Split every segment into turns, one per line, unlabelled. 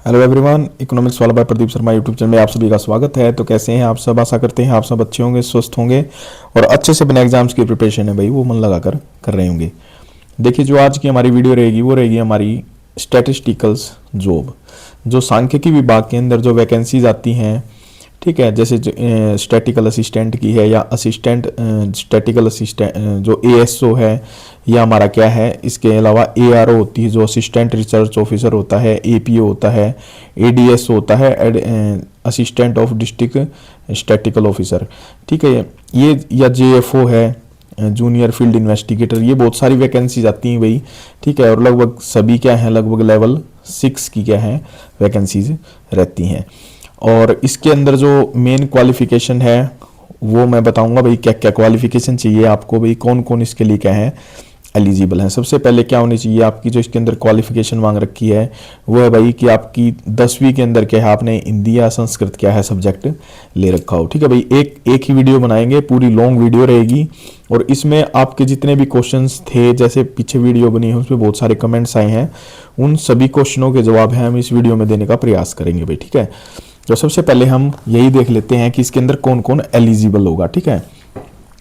Hello everyone, economics वाला by Pradeep Sharma YouTube channel में आप सभी का स्वागत है। तो कैसे हैं आप सब? आशा करते हैं आप सब अच्छे होंगे, स्वस्थ होंगे और अच्छे से अपने एग्जाम्स की प्रिपरेशन है भाई वो मन लगाकर कर रहे होंगे। देखिए, जो आज की हमारी वीडियो रहेगी वो रहेगी हमारी स्टैटिस्टिकल्स जॉब, जो सांख्यिकी विभाग के अंदर जो वैकेंसीज आती हैं, ठीक है, जैसे स्टैटिकल असिस्टेंट की है या असिस्टेंट स्टैटिकल असिस्टेंट जो एएसओ है, या हमारा क्या है, इसके अलावा एआरओ होती है जो असिस्टेंट रिसर्च ऑफिसर होता है, एपीओ होता है, एडीएस होता है, assistant of district statistical officer, ठीक है, ये या जेएफओ है, जूनियर फील्ड इन्वेस्टिगेटर। ये बहुत सारी वैकेंसीज आती हैं भाई, ठीक है, और लगभग सभी क्या हैं, लगभग लेवल 6 की क्या है वैकेंसीज रहती हैं। और इसके अंदर जो मेन क्वालिफिकेशन है वो मैं बताऊंगा भाई, क्या क्या क्वालिफिकेशन चाहिए आपको भाई, कौन कौन इसके लिए क्या है एलिजिबल है। सबसे पहले क्या होनी चाहिए आपकी, जो इसके अंदर क्वालिफिकेशन मांग रखी है वो है भाई कि आपकी 10वीं के अंदर क्या है, आपने हिंदी या संस्कृत क्या है सब्जेक्ट ले रखा हो, ठीक है भाई। एक ही वीडियो बनाएंगे, पूरी लॉन्ग वीडियो रहेगी, और इसमें आपके जितने भी क्वेश्चंस थे, जैसे पीछे वीडियो बनी है उसमें बहुत सारे कमेंट्स आए हैं, उन सभी क्वेश्चनों के जवाब है हम इस वीडियो में देने का प्रयास करेंगे भाई, ठीक है। तो सबसे पहले हम यही देख लेते हैं कि इसके अंदर कौन कौन एलिजिबल होगा, ठीक है,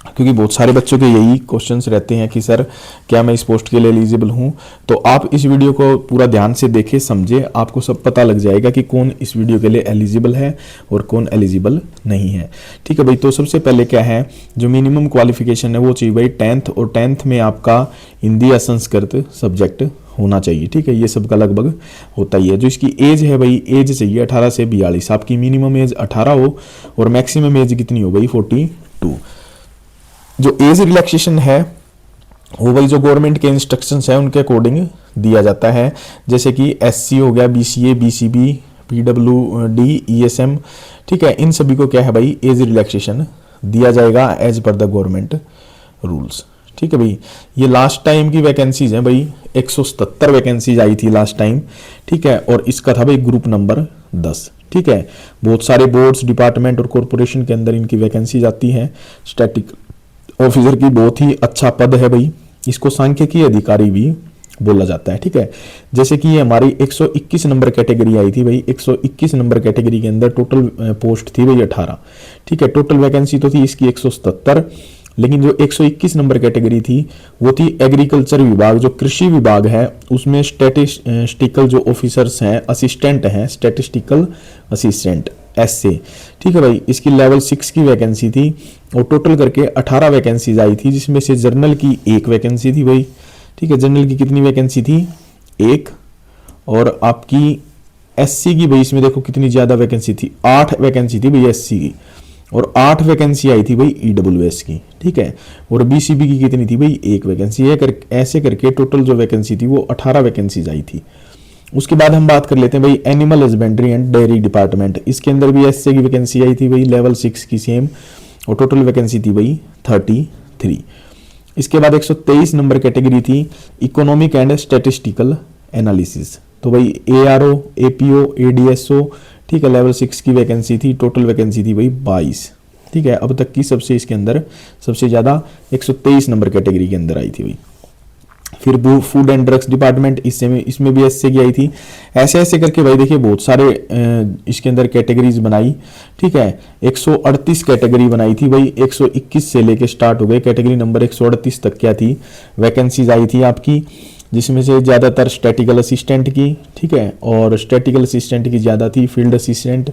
क्योंकि बहुत सारे बच्चों के यही क्वेश्चंस रहते हैं कि सर क्या मैं इस पोस्ट के लिए एलिजिबल हूं। तो आप इस वीडियो को पूरा ध्यान से देखें, समझे, आपको सब पता लग जाएगा कि कौन इस वीडियो के लिए एलिजिबल है और कौन एलिजिबल नहीं है, ठीक है भाई। तो सबसे पहले क्या है, जो मिनिमम क्वालिफिकेशन है वो चाहिए भाई 10th, और 10th में आपका हिंदी या संस्कृत सब्जेक्ट होना चाहिए, ठीक है, ये सबका लगभग होता ही है। जो इसकी एज है भाई, एज चाहिए 18 से 42, आपकी मिनिमम एज 18 हो और मैक्सिमम एज कितनी हो भाई 42। जो एज रिलैक्सेशन है वो भाई जो गवर्नमेंट के इंस्ट्रक्शंस है उनके अकॉर्डिंग दिया जाता है, जैसे कि एससी हो गया, बीसीए, बीसीबी, पीडब्ल्यूडी, ईएसएम, ठीक है, इन सभी को क्या है भाई एज रिलैक्सेशन दिया जाएगा as per the government rules, ठीक है भाई। ये लास्ट टाइम की वैकेंसीज है भाई, 177 वैकेंसीज आई थी लास्ट टाइम, ठीक है, और इसका था भाई ग्रुप नंबर 10, ठीक है। बहुत सारे बोर्ड्स, डिपार्टमेंट और कॉरपोरेशन के अंदर इनकी वैकेंसीज आती हैं। स्टैटिक ऑफिसर की बहुत ही अच्छा पद है भाई, इसको सांख्यिकी अधिकारी भी बोला जाता है, ठीक है। जैसे कि ये हमारी 121 नंबर कैटेगरी आई थी भाई, 121 नंबर कैटेगरी के अंदर टोटल पोस्ट थी भाई 18, ठीक है। टोटल वैकेंसी तो थी इसकी 177, लेकिन जो 121 नंबर कैटेगरी थी वो थी एग्रीकल्चर विभाग, जो कृषि विभाग है उसमें स्टैटिस्टिकल जो ऑफिसर्स हैं, असिस्टेंट हैं, स्टैटिस्टिकल असिस्टेंट एसए, ठीक है भाई। इसकी लेवल 6 की वैकेंसी थी और टोटल करके 18 वैकेंसीज आई थी, जिसमें से जनरल की 1 वैकेंसी थी भाई, ठीक है। जनरल की कितनी वैकेंसी थी? 1। और आपकी एससी की भाई इसमें देखो कितनी ज्यादा वैकेंसी थी, 8 वैकेंसी थी भाई एससी की, और 8 वैकेंसी आई थी भाई ईडब्ल्यूएस की, ठीक है। और बीसीबी की कितनी थी भाई? 1 वैकेंसी। ऐसे करके टोटल जो वैकेंसी थी वो 18 वैकेंसीज आई थी। उसके बाद हम बात कर लेते हैं भाई animal husbandry and dairy department, इसके अंदर भी एसए की वैकेंसी आई थी भाई, लेवल 6 की सेम, और टोटल वैकेंसी थी भाई 33। इसके बाद 123 नंबर कैटेगरी थी इकोनॉमिक एंड स्टैटिस्टिकल एनालिसिस, तो भाई एआरओ, एपीओ, एडीएसओ, ठीक है, लेवल 6 की वैकेंसी थी, टोटल वैकेंसी थी भाई 22, ठीक है। अब तक की सबसे इसके अंदर सबसे ज्यादा 123 नंबर कैटेगरी के अंदर आई थी भाई। फिर फूड एंड ड्रग्स डिपार्टमेंट, इसमें भी एसए की आई थी। ऐसे ऐसे करके भाई देखिए बहुत सारे इसके अंदर कैटेगरीज बनाई, ठीक है। 138 कैटेगरी बनाई थी भाई, 121 से लेके स्टार्ट हो गए, कैटेगरी नंबर 138 तक क्या थी वैकेंसीज आई थी आपकी, जिसमें से ज़्यादातर स्टैटिकल असिस्टेंट की, ठीक है, और स्टैटिकल असिस्टेंट की ज़्यादा थी, field assistant,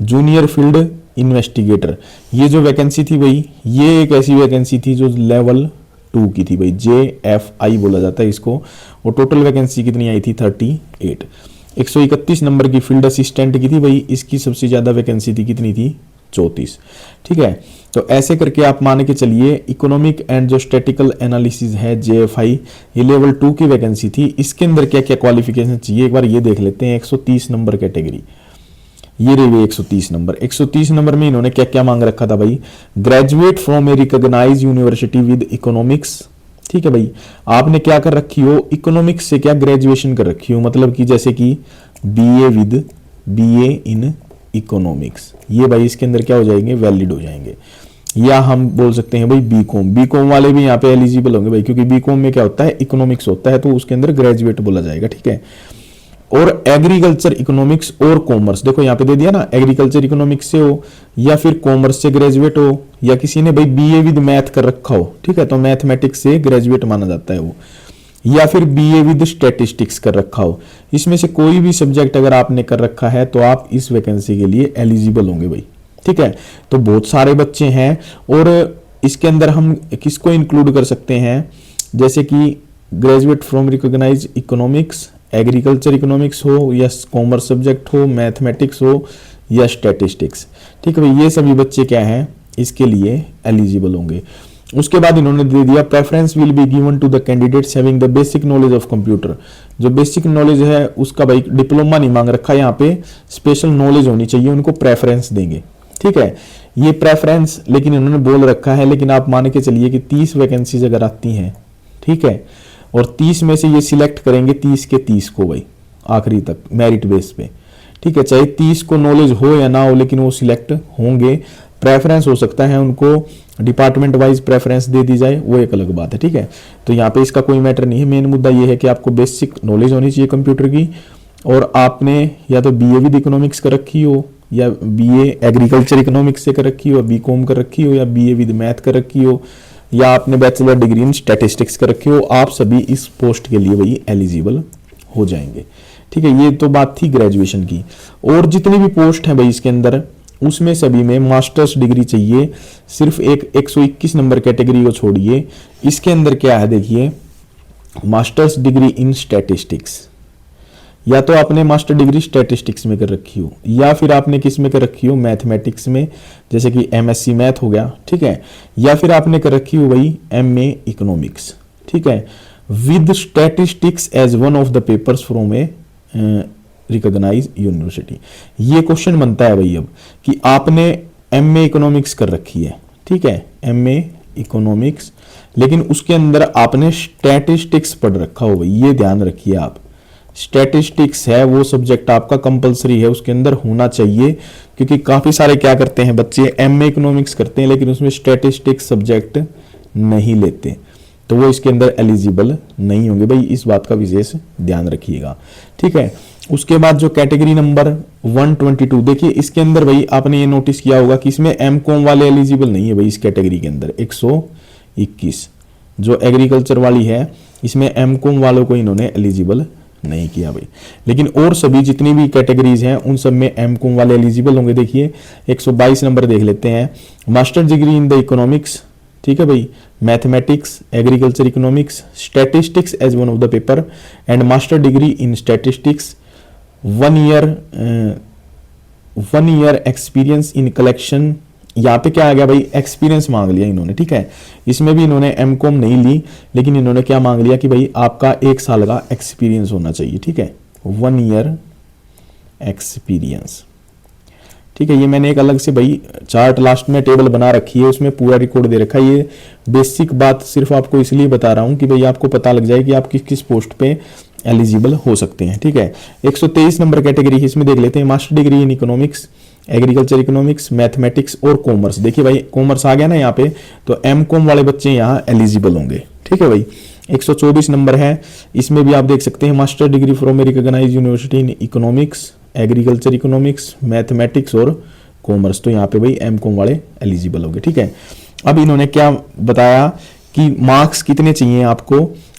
junior field investigator. ये जो वैकेंसी थी भाई, ये एक ऐसी वैकेंसी थी जो लेवल 2 की थी भाई, JFI बोला जाता है इसको, और टोटल वैकेंसी कितनी आई थी 38। 131 नंबर की फील्ड असिस्टेंट की थी भाई, इसकी सबसे ज़्यादा वैकेंसी थी, कितनी थी? 34, ठीक है। तो ऐसे करके आप मान के चलिए इकोनॉमिक एंड जो स्टैटिकल एनालिसिस है JFI, ये लेवल 2 की वैकेंसी थी। इसके अंदर क्या क्या क्वालिफिकेशन चाहिए एक बार ये देख लेते हैं। 130 नंबर कैटेगरी, ये रही 130 नंबर। 130 नंबर में इन्होंने क्या क्या मांग रखा था भाई? Graduate from a recognized university with economics, ठीक है भाई। आपने क्या कर रखी हो? इकोनॉमिक्स से क्या ग्रेजुएशन कर रखी हो, मतलब कि जैसे कि बीए इन इकोनॉमिक्स, ये भाई इसके अंदर क्या हो जाएंगे? वैलिड हो जाएंगे। या हम बोल सकते हैं भाई बीकॉम वाले भी यहाँ पे एलिजिबल होंगे भाई, क्योंकि बीकॉम में क्या होता है? इकोनॉमिक्स होता है, तो उसके अंदर ग्रेजुएट बोला जाएगा, ठीक है। और एग्रीकल्चर इकोनॉमिक्स और कॉमर्स, देखो यहाँ पे दे दिया ना, एग्रीकल्चर इकोनॉमिक्स से हो या फिर कॉमर्स से ग्रेजुएट हो, या किसी ने भाई बीए विद मैथ कर रखा हो, ठीक है, तो मैथमेटिक्स से ग्रेजुएट माना जाता है वो, या फिर बीए विद स्टैटिस्टिक्स कर रखा हो। इसमें से कोई भी सब्जेक्ट अगर आपने कर रखा है तो आप इस वैकेंसी के लिए एलिजिबल होंगे भाई, ठीक है। तो बहुत सारे बच्चे हैं, और इसके अंदर हम किसको इंक्लूड कर सकते हैं, जैसे कि graduate from recognize economics, agriculture economics हो या कॉमर्स सब्जेक्ट हो, मैथमेटिक्स हो या स्टैटिस्टिक्स, ठीक है भाई, ये सभी बच्चे क्या हैं इसके लिए एलिजिबल होंगे। उसके बाद इन्होंने दे दिया preference will be given to the candidates having the basic knowledge of computer. जो बेसिक नॉलेज है उसका भाई डिप्लोमा नहीं मांग रखा, यहाँ पे स्पेशल नॉलेज होनी चाहिए, उनको प्रेफरेंस देंगे, ठीक है। ये प्रेफरेंस लेकिन इन्होंने बोल रखा है, लेकिन आप मान के चलिए कि 30 वैकेंसीज अगर आती हैं, ठीक है, और 30 में से ये सिलेक्ट करेंगे 30 के 30 को भाई आखिरी तक मेरिट बेस पे, ठीक है, चाहे 30 को नॉलेज हो या ना हो, लेकिन वो सिलेक्ट होंगे। प्रेफरेंस हो सकता है उनको डिपार्टमेंट वाइज प्रेफरेंस दे दी जाए, वो एक अलग बात है, ठीक है। तो यहाँ पे इसका कोई मैटर नहीं है, मेन मुद्दा ये है कि आपको बेसिक नॉलेज होनी चाहिए कंप्यूटर की, और आपने या तो बीए विद इकोनॉमिक्स कर रखी हो, या बीए एग्रीकल्चर इकोनॉमिक्स से कर रखी हो, बीकॉम कर रखी हो, या बीए विद मैथ कर रखी हो, या आपने बैचलर डिग्री इन स्टैटिस्टिक्स कर रखी हो, आप सभी इस पोस्ट के लिए वही एलिजिबल हो जाएंगे, ठीक है। ये तो बात थी ग्रेजुएशन की। और जितनी भी पोस्ट हैं भाई इसके अंदर, उसमें सभी में मास्टर्स डिग्री चाहिए, सिर्फ एक 121 नंबर कैटेगरी को छोड़िए। इसके अंदर क्या है देखिए, मास्टर्स डिग्री इन स्टैटिस्टिक्स, या तो आपने मास्टर डिग्री स्टैटिस्टिक्स में कर रखी हो, या फिर आपने किस में कर रखी हो, मैथमेटिक्स में, जैसे कि एमएससी मैथ हो गया, ठीक है, या फिर आपने कर रखी हो वही एमए इकोनॉमिक्स, ठीक है, with statistics as one of the papers from a recognize university. ये क्वेश्चन बनता है भाई अब कि आपने एमए इकोनॉमिक्स कर रखी है, ठीक है, एमए इकोनॉमिक्स, लेकिन उसके अंदर आपने स्टैटिस्टिक्स पढ़ रखा हो भाई, ये ध्यान रखिए आप, स्टैटिस्टिक्स है वो सब्जेक्ट आपका कंपलसरी है, उसके अंदर होना चाहिए, क्योंकि काफी सारे क्या करते हैं बच्चे एमए इकोनॉमिक्स करते हैं लेकिन उसमें स्टैटिस्टिक्स सब्जेक्ट नहीं लेते, तो वो इसके अंदर एलिजिबल नहीं होंगे भाई, इस बात का विशेष ध्यान रखिएगा, ठीक है। उसके बाद जो कैटेगरी नंबर 122, देखिए इसके अंदर भाई आपने ये नोटिस किया होगा कि इसमें एमकॉम वाले एलिजिबल नहीं है भाई, इस कैटेगरी के अंदर 121 जो एग्रीकल्चर वाली है, इसमें एमकॉम वालों को इन्होंने एलिजिबल नहीं किया भाई, लेकिन और सभी जितनी भी कैटेगरीज हैं उन सब में एमकॉम वाले एलिजिबल होंगे। देखिए 122 नंबर देख लेते हैं, master degree in the economics, ठीक है भाई, mathematics, agriculture economics, statistics as one of the paper and master degree in statistics, 1 year experience in collection. यहाँ पे क्या आ गया भाई, एक्सपीरियंस मांग लिया इन्होंने, ठीक है, इसमें भी इन्होंने एमकॉम नहीं ली, लेकिन इन्होंने क्या मांग लिया कि भाई आपका 1 साल का एक्सपीरियंस होना चाहिए, ठीक है, 1 ईयर एक्सपीरियंस, ठीक है। ये मैंने एक अलग से भाई चार्ट लास्ट में टेबल बना रखी है, उसमें पूरा रिकॉर्ड दे रखा है। ये बेसिक बात सिर्फ आपको इसलिए बता रहा हूं कि भाई आपको पता लग जाए कि आप किस किस पोस्ट पे एलिजिबल हो सकते हैं, ठीक है। 123 नंबर कैटेगरी इसमें देख लेते हैं, मास्टर डिग्री इन इकोनॉमिक्स, एग्रीकल्चर इकोनॉमिक्स, मैथमेटिक्स और कॉमर्स। देखिए भाई कॉमर्स आ गया ना यहाँ पे, तो एमकॉम वाले बच्चे यहाँ एलिजिबल होंगे, ठीक है भाई। 124 नंबर है, इसमें भी आप देख सकते हैं master degree from a recognized university in economics, agriculture economics, mathematics और कॉमर्स, तो यहाँ पे भाई एमकॉम वाले एलिजिबल होंगे, ठीक है। अब इन्होंने क्या बताया कि मार्क्स कितने चाहिए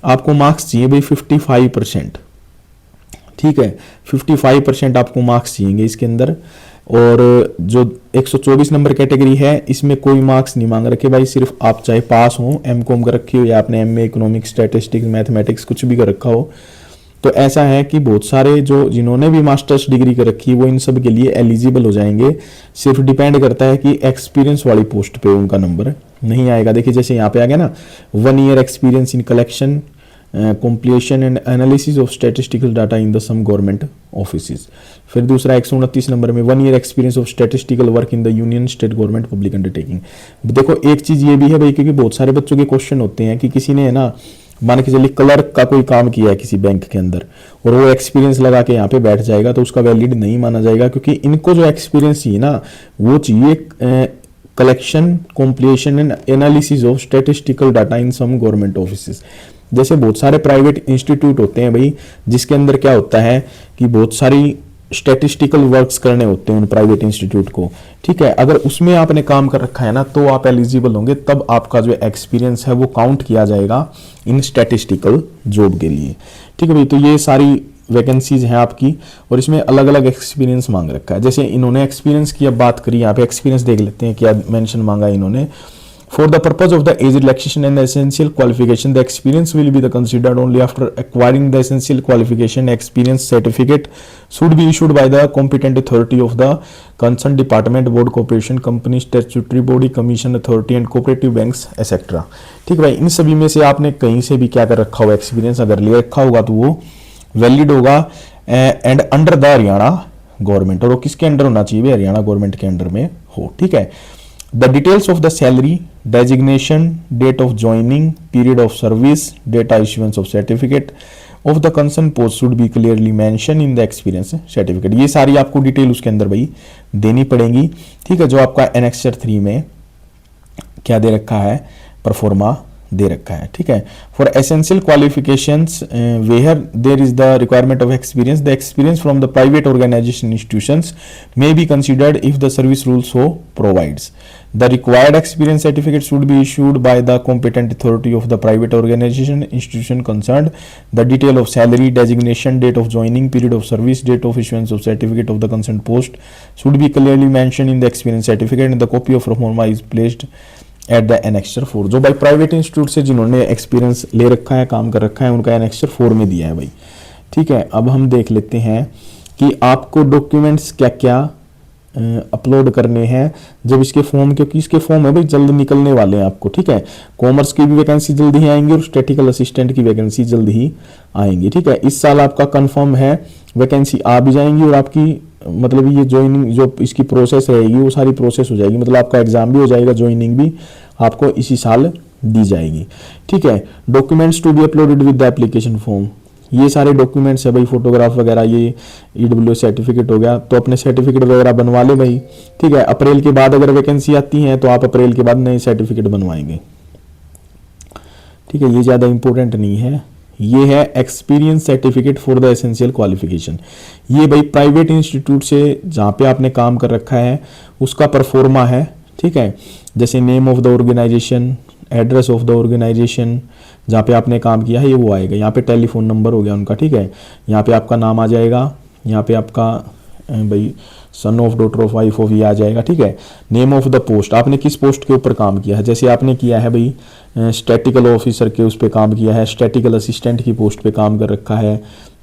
आपको मार्क्स चाहिए भाई 55%, ठीक है, 55% आपको मार्क्स चाहिए इसके अंदर। और जो 124 नंबर कैटेगरी है इसमें कोई मार्क्स नहीं मांग रखे भाई, सिर्फ आप चाहे पास हो, एमकॉम कर रखी हो या आपने एमए इकोनॉमिक्स, स्टैटिस्टिक्स, मैथमेटिक्स कुछ भी कर रखा हो, तो ऐसा है कि बहुत सारे जो जिन्होंने भी मास्टर्स डिग्री कर रखी है वो इन सब के लिए एलिजिबल हो जाएंगे। सिर्फ डिपेंड करता है कि एक्सपीरियंस वाली पोस्ट पे उनका नंबर नहीं आएगा। देखिए जैसे यहाँ पे आ गया ना, 1 year experience in collection, compilation and analysis of statistical data in the some government offices। फिर दूसरा 129 नंबर में 1 year experience of statistical work in the union state government public undertaking. देखो एक चीज ये भी है भाई, क्योंकि बहुत सारे बच्चों के क्वेश्चन होते हैं कि किसी ने है ना, मान के चलिए क्लर्क का कोई काम किया है किसी बैंक के अंदर और वो एक्सपीरियंस लगा के यहाँ पे बैठ जाएगा, तो उसका वैलिड नहीं माना जाएगा, क्योंकि इनको जो एक्सपीरियंस चाहिए ना वो चाहिए collection, completion and analysis of statistical data in some government offices. जैसे बहुत सारे प्राइवेट इंस्टीट्यूट होते हैं भाई, जिसके अंदर क्या होता है कि बहुत सारी स्टैटिस्टिकल वर्क्स करने होते हैं उन प्राइवेट इंस्टीट्यूट को, ठीक है। अगर उसमें आपने काम कर रखा है ना तो आप एलिजिबल होंगे, तब आपका जो एक्सपीरियंस है वो काउंट किया जाएगा इन स्टैटिस्टिकल जॉब के लिए, ठीक है भाई। तो ये सारी वैकेंसीज हैं आपकी, और इसमें अलग अलग एक्सपीरियंस मांग रखा है। जैसे इन्होंने एक्सपीरियंस की अब बात करी, यहाँ पे एक्सपीरियंस देख लेते हैं क्या मेंशन मांगा है इन्होंने। For the purpose of the age relaxation and the essential qualification, the experience will be the considered only after acquiring the essential qualification. Experience certificate should be issued by the competent authority of the concerned department, board, corporation, company, statutory body, commission, authority and cooperative banks, etc. ठीक है भाई, इन सभी में से आपने कहीं से भी क्या कर रखा होगा, एक्सपीरियंस अगर ले रखा होगा तो वो वैलिड होगा and under the Haryana government, और वो किसके अंडर होना चाहिए, हरियाणा गवर्नमेंट के अंडर में हो, ठीक है। The details of the salary, designation, date of joining, period of service, data issuance of certificate of the concerned post should be clearly mentioned in the experience certificate. ये सारी आपको डिटेल उसके अंदर भाई देनी पड़ेगी, ठीक है, जो आपका एनेक्सर 3 में क्या दे रखा है, परफॉर्मा दे रखा है, ठीक है। For essential qualifications where there is the requirement of experience, the experience from the private organisation institutions may be considered if the service rule so provides. The required experience certificate should be issued by the competent authority of the private organization institution concerned. The detail of salary, designation, date of joining, period of service, date of issuance of certificate of the concerned post should be clearly mentioned in the experience certificate, and the copy of forma is placed at the annexure 4. जो भाई private institute से जिन्होंने experience ले रखा है, काम कर रखा है, उनका एनेक्सर 4 में दिया है भाई, ठीक है। अब हम देख लेते हैं कि आपको डॉक्यूमेंट्स क्या क्या अपलोड करने हैं जब इसके फॉर्म, क्योंकि इसके फॉर्म है भाई जल्द निकलने वाले हैं आपको, ठीक है। कॉमर्स की भी वैकेंसी जल्द ही आएंगी और स्टैटिकल असिस्टेंट की वैकेंसी जल्द ही आएंगी, ठीक है। इस साल आपका कंफर्म है वैकेंसी आ भी जाएंगी, और आपकी मतलब ये ज्वाइनिंग जो इसकी प्रोसेस रहेगी वो सारी प्रोसेस हो जाएगी, मतलब आपका एग्जाम भी हो जाएगा, ज्वाइनिंग भी आपको इसी साल दी जाएगी, ठीक है। Documents to be uploaded with the application form, ये सारे डॉक्यूमेंट्स है भाई, फोटोग्राफ वगैरह, ये ईडब्ल्यू सर्टिफिकेट हो गया, तो अपने सर्टिफिकेट वगैरह बनवा ले भाई, ठीक है। अप्रैल के बाद अगर वैकेंसी आती है तो आप अप्रैल के बाद नए सर्टिफिकेट बनवाएंगे, ठीक है। ये ज़्यादा इंपॉर्टेंट नहीं है। ये है experience certificate for the essential qualification, ये भाई प्राइवेट इंस्टीट्यूट से जहाँ पे आपने काम कर रखा है उसका परफॉर्मा है, ठीक है। जैसे name of the organisation, address of the organisation जहाँ पे आपने काम किया है ये वो आएगा, यहाँ पे टेलीफोन नंबर हो गया उनका, ठीक है। यहाँ पे आपका नाम आ जाएगा, यहाँ पे आपका भाई son of, daughter of, wife of ये आ जाएगा, ठीक है। नेम ऑफ द पोस्ट, आपने किस पोस्ट के ऊपर काम किया है, जैसे आपने किया है भाई स्टैटिकल ऑफिसर के उस पर काम किया है, स्टैटिकल असिस्टेंट की पोस्ट पे काम कर रखा है,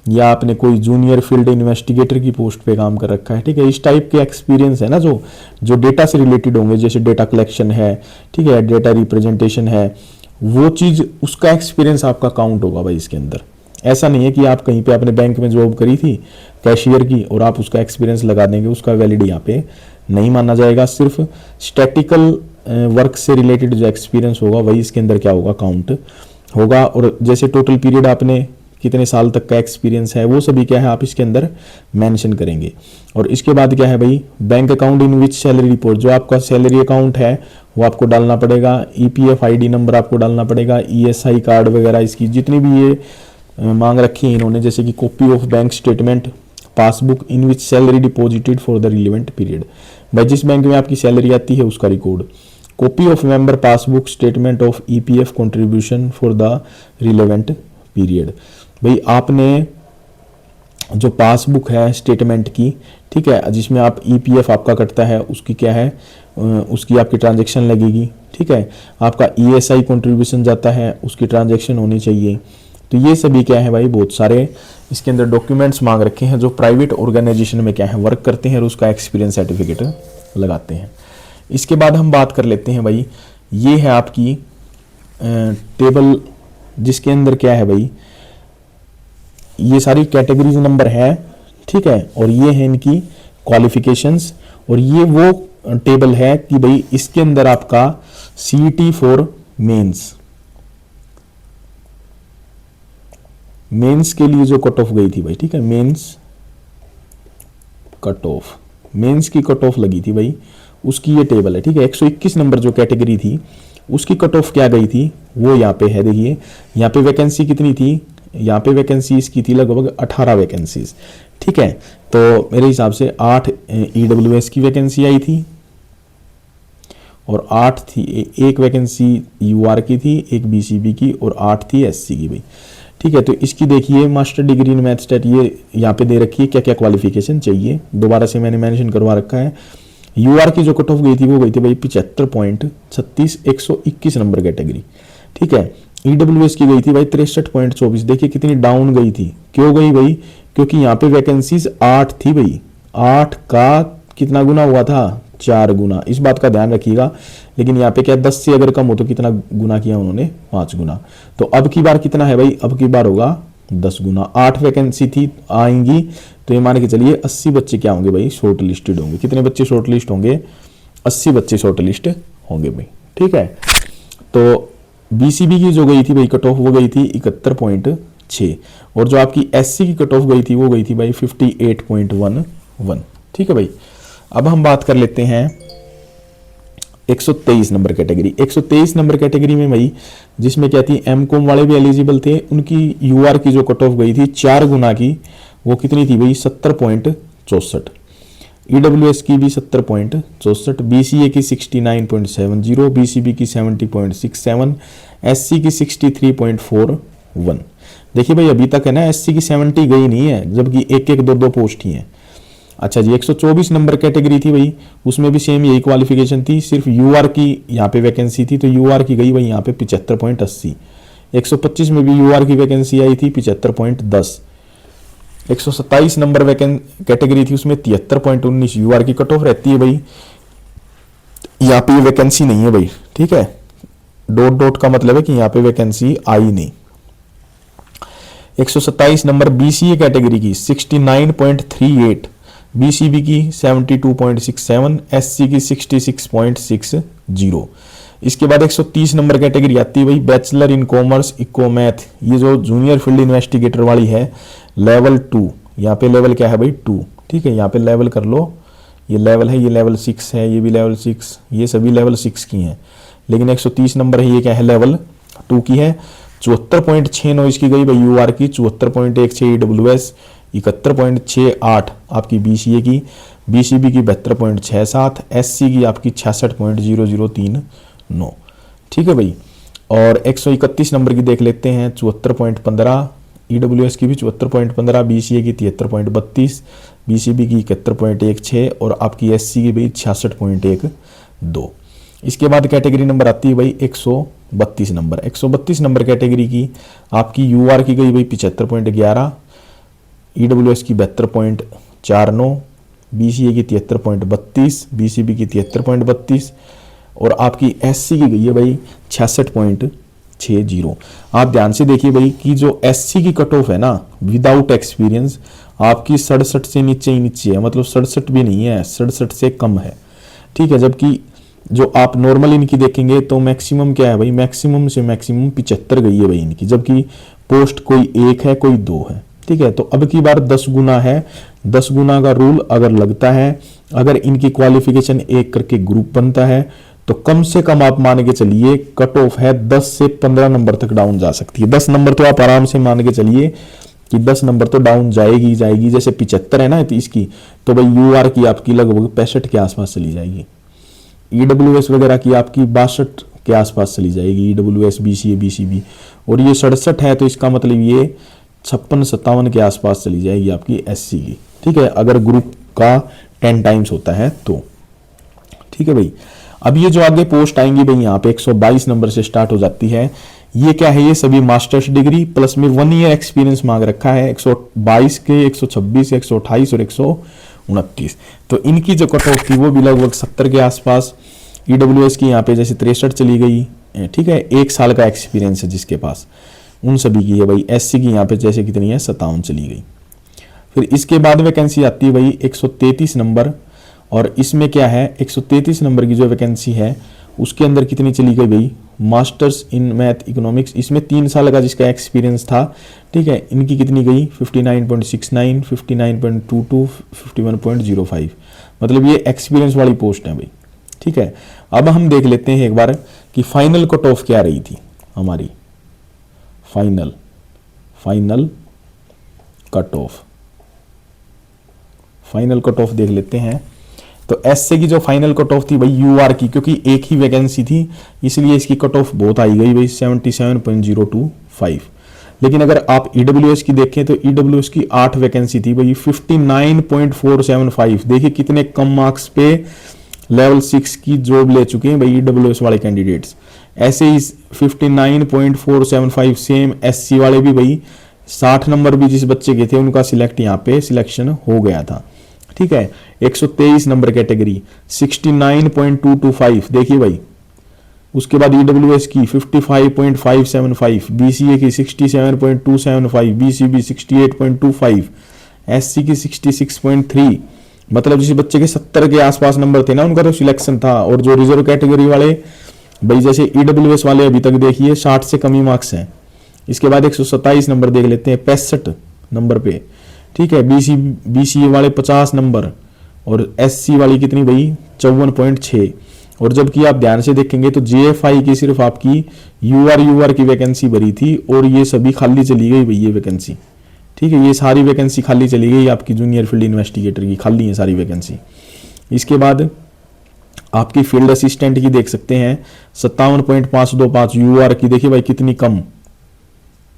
या आपने कोई जूनियर फील्ड इन्वेस्टिगेटर की पोस्ट पे काम कर रखा है, ठीक है। इस टाइप के एक्सपीरियंस है ना जो डेटा से रिलेटेड होंगे, जैसे डेटा कलेक्शन है, ठीक है, डेटा रिप्रेजेंटेशन है, वो चीज़ उसका एक्सपीरियंस आपका काउंट होगा भाई इसके अंदर। ऐसा नहीं है कि आप कहीं पे आपने बैंक में जॉब करी थी कैशियर की और आप उसका एक्सपीरियंस लगा देंगे, उसका वैलिड यहाँ पे नहीं माना जाएगा। सिर्फ स्टैटिकल वर्क से रिलेटेड जो एक्सपीरियंस होगा वही इसके अंदर क्या होगा, काउंट होगा। और जैसे टोटल पीरियड आपने कितने साल तक का एक्सपीरियंस है वो सभी क्या है आप इसके अंदर मेंशन करेंगे। और इसके बाद क्या है भाई, bank account in which salary report, जो आपका सैलरी अकाउंट है वो आपको डालना पड़ेगा, ईपीएफ आईडी नंबर आपको डालना पड़ेगा, ईएसआई कार्ड वगैरह, इसकी जितनी भी ये मांग रखी है इन्होंने, जैसे कि copy of bank statement, passbook in which salary deposited for the relevant period, भाई जिस बैंक में आपकी सैलरी आती है उसका record, copy of member passbook statement of EPF contribution for the relevant period, भाई आपने जो पासबुक है स्टेटमेंट की, ठीक है, जिसमें आप ईपीएफ आपका कटता है उसकी क्या है, उसकी आपकी ट्रांजैक्शन लगेगी, ठीक है। आपका ईएसआई कंट्रीब्यूशन जाता है उसकी ट्रांजैक्शन होनी चाहिए। तो ये सभी क्या है भाई, बहुत सारे इसके अंदर डॉक्यूमेंट्स मांग रखे हैं जो प्राइवेट ऑर्गेनाइजेशन में क्या है वर्क करते हैं और उसका एक्सपीरियंस सर्टिफिकेट लगाते हैं। इसके बाद हम बात कर लेते हैं भाई, ये है आपकी टेबल जिसके अंदर क्या है भाई, ये सारी कैटेगरीज नंबर है, ठीक है, और ये है इनकी क्वालिफिकेशंस, और ये वो टेबल है कि भाई इसके अंदर आपका सीईटी फॉर मेंस के लिए जो कट ऑफ गई थी भाई, ठीक है, मेंस की कट ऑफ लगी थी भाई, उसकी ये टेबल है, ठीक है। 121 नंबर जो कैटेगरी थी उसकी कट ऑफ क्या गई थी वो यहाँ पे है। देखिए यहाँ पे वैकेंसी कितनी थी, यहाँ पे वैकेंसी इसकी थी लगभग 18 वैकेंसीज, ठीक है। तो मेरे हिसाब से 8 EWS की वैकेंसी आई थी और 8 थी, एक वैकेंसी UR की थी, एक BCB की और 8 थी SC की भाई, ठीक है। तो इसकी देखिए master degree in math stat ये यहाँ पे दे रखी है क्या क्या क्वालिफिकेशन चाहिए, दोबारा से मैंने मेंशन करवा रखा है। UR की जो कट ऑफ गई थी वो गई थी भाई 75.36, 121 नंबर कैटेगरी, ठीक है। EWS की गई थी भाई 63.24, देखिए कितनी डाउन गई थी, क्यों गई भाई, क्योंकि यहाँ पे वैकेंसीज 8 थी भाई, 8 का कितना गुना हुआ था, 4 गुना, इस बात का ध्यान रखिएगा। लेकिन यहाँ पे क्या 10 से अगर कम हो तो कितना गुना किया उन्होंने, 5 गुना। तो अब की बार कितना है भाई, अब की बार होगा 10 गुना, 8 वैकेंसी थी आएंगी, तो ये मान के चलिए 80 बच्चे क्या होंगे भाई, शॉर्ट लिस्टेड होंगे। कितने बच्चे शॉर्ट लिस्ट होंगे, 80 बच्चे शॉर्ट लिस्ट होंगे भाई, ठीक है। तो BCB की जो गई थी भाई कट ऑफ वो गई थी 71.6 और जो आपकी SC की कट ऑफ गई थी वो गई थी भाई 58.11, ठीक है भाई। अब हम बात कर लेते हैं 123 नंबर कैटेगरी। 123 नंबर कैटेगरी में भाई जिसमें क्या थी, MCOM वाले भी एलिजिबल थे, उनकी UR की जो कट ऑफ गई थी 4 गुना की, वो कितनी थी भाई 70.64, EWS की भी 70.64, BCA की 69.70, BCB की 70.67, SC की 63.41। देखिए भाई अभी तक है ना SC की 70 गई नहीं है, जबकि एक एक दो पोस्ट ही है। अच्छा जी 124 नंबर कैटेगरी थी भाई, उसमें भी सेम यही क्वालिफिकेशन थी, सिर्फ UR की यहाँ पे वैकेंसी थी, तो UR की गई भाई यहाँ पे 75.80। 125 में भी UR की वैकेंसी आई थी 75.10। 127 नंबर कैटेगरी थी, उसमें 73.19 UR की कट ऑफ रहती है भाई, यहाँ पे वैकेंसी नहीं है भाई, ठीक है। डॉट डॉट का मतलब है कि यहाँ पे वैकेंसी आई नहीं। 127 नंबर BCA कैटेगरी की 69.38, BCB की 72.67, SC की 66.60। इसके बाद 130 नंबर कैटेगरी आती है भाई bachelor in commerce eco math, ये जो जूनियर फील्ड इन्वेस्टिगेटर वाली है, लेवल 2, यहाँ पे लेवल क्या है भाई 2, ठीक है। यहाँ पे लेवल कर लो, ये लेवल है, ये लेवल 6 है, ये भी लेवल 6, ये सभी लेवल 6 की हैं, लेकिन 130 नंबर है ये क्या है, लेवल 2 की है। 74.69 इसकी गई भाई UR की, 74.16 EWS, 71.68 आपकी BCA की, BCB की 72.67, SC की आपकी 66.0039, ठीक है भाई। और 131 नंबर की देख लेते हैं 74.15, EWS की भी 74.15, BCA की 73.32, BCB की 71.16 और आपकी SC की भी 66.12। इसके बाद कैटेगरी नंबर आती है भाई 132 नंबर। 132 नंबर कैटेगरी की आपकी UR की गई भाई 75.11, EWS की 72.49, BCA की 73.32, BCB की 73.32 और आपकी SC की गई है भाई 66.60। आप ध्यान से देखिए भाई कि जो SC की कट ऑफ है ना विदाउट एक्सपीरियंस आपकी 67 से नीचे ही नीचे है, मतलब 67 भी नहीं है, 67 से कम है, ठीक है। जबकि जो आप नॉर्मल इनकी देखेंगे तो मैक्सिमम क्या है भाई, मैक्सिमम से मैक्सिमम 75 गई है भाई इनकी, जबकि पोस्ट कोई 1 है कोई 2 है, ठीक है। तो अब की बार 10 गुना है, 10 गुना का रूल अगर लगता है, अगर इनकी क्वालिफिकेशन 1 करके ग्रुप बनता है तो कम से कम आप मान के चलिए कट ऑफ है 10 से 15 नंबर तक डाउन जा सकती है। 10 नंबर तो आप आराम से मान के चलिए कि 10 नंबर तो डाउन जाएगी जाएगी। जैसे 75 है ना इसकी, तो भाई UR की आपकी लगभग 65 के आसपास चली जाएगी, EWS वगैरह की आपकी 62 के आसपास चली जाएगी, EWS BCA BCB, और ये 67 है तो इसका मतलब ये 56-57 के आसपास चली जाएगी आपकी SC की, ठीक है, अगर ग्रुप का 10 टाइम्स होता है तो, ठीक है भाई। अब ये जो आगे पोस्ट आएंगी भाई यहाँ पे 122 नंबर से स्टार्ट हो जाती है, ये क्या है, ये सभी मास्टर्स डिग्री प्लस में 1 ईयर एक्सपीरियंस मांग रखा है। 122 के 126, 128 और 129, तो इनकी जो कट ऑफ थी वो भी लगभग 70 के आसपास। EWS की यहाँ पे जैसे 63 चली गई, ठीक है, 1 साल का एक्सपीरियंस है जिसके पास, उन सभी की है भाई। SC की यहाँ पे जैसे कितनी है 57 चली गई। फिर इसके बाद वैकेंसी आती है भाई 133 नंबर, और इसमें क्या है 133 नंबर की जो वैकेंसी है उसके अंदर कितनी चली गई भाई, मास्टर्स इन मैथ इकोनॉमिक्स, इसमें 3 साल का जिसका एक्सपीरियंस था, ठीक है, इनकी कितनी गई 59.69, 59.22, 51.05, मतलब ये एक्सपीरियंस वाली पोस्ट है भाई, ठीक है, अब हम देख लेते हैं एक बार कि फाइनल कट ऑफ क्या रही थी हमारी, फाइनल कट ऑफ देख लेते हैं। तो एसए की जो फाइनल कट ऑफ थी भाई यूआर की, क्योंकि एक ही वैकेंसी थी इसलिए इसकी कट ऑफ बहुत आई गई भाई 77.025। लेकिन अगर आप ईडब्ल्यूएस की देखें तो ईडब्ल्यूएस की 8 वैकेंसी थी भाई 59.475। देखिए कितने कम मार्क्स पे लेवल 6 की जॉब ले चुके हैं भाई ईडब्ल्यूएस वाले कैंडिडेट्स। ऐसे ही 59.475 सेम एससी वाले भी भाई 60 नंबर भी जिस बच्चे के थे उनका यहाँ पे सिलेक्शन हो गया था। ठीक है, 123 नंबर कैटेगरी 69.225 देखिए भाई। उसके बाद ईडब्ल्यूएस की 55.575, बीसीए की 67.275, बीसीबी 68.25, एससी की 66.3। मतलब जिस बच्चे के 70 के आसपास नंबर थे ना उनका तो सिलेक्शन था। और जो रिजर्व कैटेगरी वाले भाई जैसे ईडब्ल्यूएस वाले अभी तक देखिए 60 से कम ही मार्क्स हैं। इसके बाद 127 नंबर देख लेते हैं 65 नंबर पे। ठीक है, बीसीए वाले 50 नंबर और एससी वाली कितनी भाई 54.6। और जबकि आप ध्यान से देखेंगे तो जेएफआई की सिर्फ आपकी यूआर की वैकेंसी भरी थी और ये सभी खाली चली गई भाई ये वैकेंसी। ठीक है, ये सारी वैकेंसी खाली चली गई आपकी जूनियर फील्ड इन्वेस्टिगेटर की, खाली है सारी वैकेंसी। इसके बाद आपकी फील्ड असिस्टेंट की देख सकते हैं 57.525 यूआर की, देखिए भाई कितनी कम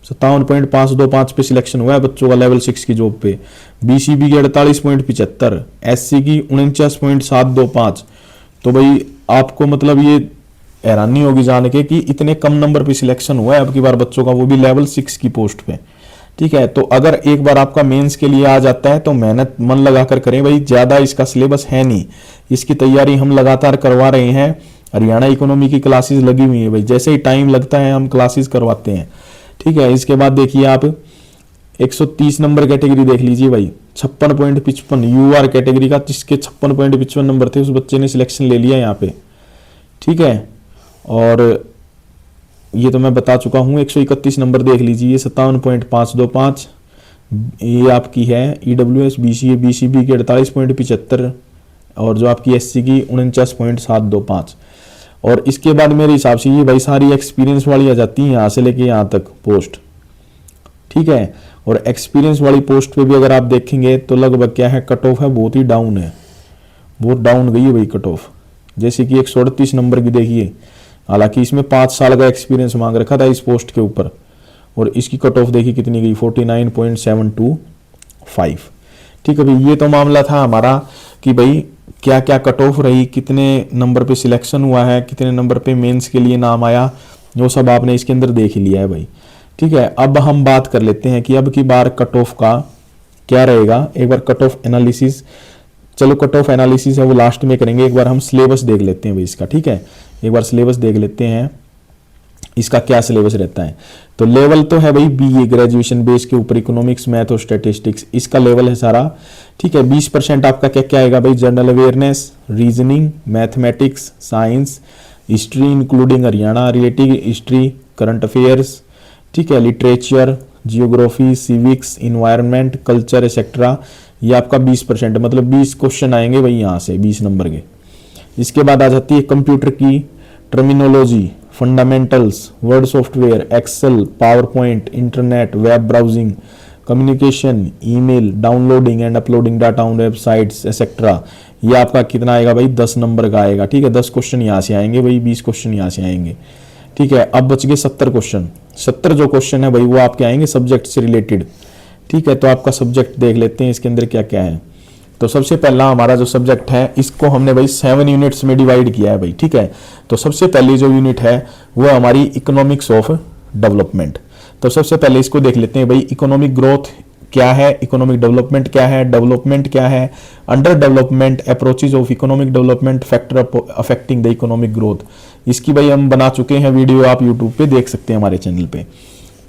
57.525 पे सिलेक्शन हुआ है बच्चों का लेवल 6 की जॉब पे। बीसीबी की 48.75, एससी की 49.725। तो भाई आपको मतलब ये हैरानी होगी जान के कि इतने कम नंबर पे सिलेक्शन हुआ है अब की बार बच्चों का, वो भी लेवल 6 की पोस्ट पे। ठीक है, तो अगर एक बार आपका मेंस के लिए आ जाता है तो मेहनत मन लगाकर करें भाई, ज्यादा इसका सिलेबस है नहीं, इसकी तैयारी हम लगातार करवा रहे हैं। हरियाणा इकोनॉमी की क्लासेस लगी हुई है भाई, जैसे ही टाइम लगता है हम क्लासेस करवाते हैं। ठीक है, इसके बाद देखिए आप 130 नंबर कैटेगरी देख लीजिए भाई 56.55 यूआर कैटेगरी का, जिसके 56.55 नंबर थे उस बच्चे ने सिलेक्शन ले लिया यहाँ पे। ठीक है, और ये तो मैं बता चुका हूँ। 131 नंबर देख लीजिए 57.525, ये आपकी है ईडब्ल्यूएस बीसीए बीसीबी की 48.75 और जो आपकी एससी की 49.725। और इसके बाद मेरे हिसाब से ये भाई सारी एक्सपीरियंस वाली आ जाती है यहाँ से लेके यहाँ तक पोस्ट। ठीक है, और एक्सपीरियंस वाली पोस्ट पे भी अगर आप देखेंगे तो लगभग क्या है कट ऑफ है बहुत ही डाउन है, बहुत डाउन गई है भाई कट ऑफ। जैसे कि 138 नंबर की देखिए, हालांकि इसमें 5 साल का एक्सपीरियंस मांग रखा था इस पोस्ट के ऊपर, और इसकी कट ऑफ देखिए कितनी गई 49.725। ठीक है भाई, ये तो मामला था हमारा कि भाई क्या क्या कट ऑफ रही, कितने नंबर पे सिलेक्शन हुआ है, कितने नंबर पे मेंस के लिए नाम आया, वो सब आपने इसके अंदर देख लिया है भाई। ठीक है, अब हम बात कर लेते हैं कि अब की बार कट ऑफ का क्या रहेगा। एक बार कट ऑफ एनालिसिस, चलो कट ऑफ एनालिसिस है वो लास्ट में करेंगे, एक बार हम सिलेबस देख लेते हैं भाई इसका। ठीक है, एक बार सिलेबस देख लेते हैं इसका क्या सिलेबस रहता है। तो लेवल तो है भाई बीए ग्रेजुएशन बेस के ऊपर, इकोनॉमिक्स मैथ और स्टैटिस्टिक्स इसका लेवल है सारा। ठीक है, 20% आपका क्या क्या आएगा भाई, general awareness, reasoning, mathematics, science, history including Haryana, relative history, current affairs. ठीक है, literature, geography, civics, environment, culture etcetera. ये आपका 20% मतलब 20 क्वेश्चन आएंगे भाई यहाँ से 20 नंबर के। इसके बाद आ जाती है कंप्यूटर की terminology, fundamentals, Word software, Excel, PowerPoint, internet, web browsing, communication, email, downloading and uploading data on websites etcetera. ये आपका कितना आएगा भाई 10 नंबर का आएगा। ठीक है, 10 क्वेश्चन यहाँ से आएंगे भाई, 20 क्वेश्चन यहाँ से आएंगे। ठीक है, अब बच गए 70 क्वेश्चन। 70 जो क्वेश्चन है भाई वो आपके आएंगे सब्जेक्ट से रिलेटेड। ठीक है, तो आपका सब्जेक्ट देख लेते हैं इसके अंदर क्या क्या है। तो सबसे पहला हमारा जो सब्जेक्ट है इसको हमने भाई 7 यूनिट्स में डिवाइड किया है भाई। ठीक है, तो सबसे पहली जो यूनिट है वो हमारी इकोनॉमिक्स ऑफ डेवलपमेंट। तो सबसे पहले इसको देख लेते हैं भाई, इकोनॉमिक ग्रोथ क्या है, इकोनॉमिक डेवलपमेंट क्या है, डेवलपमेंट क्या है, under development, approaches of economic development, factor affecting the economic growth. इसकी भाई हम बना चुके हैं वीडियो, आप यूट्यूब पे देख सकते हैं हमारे चैनल पे।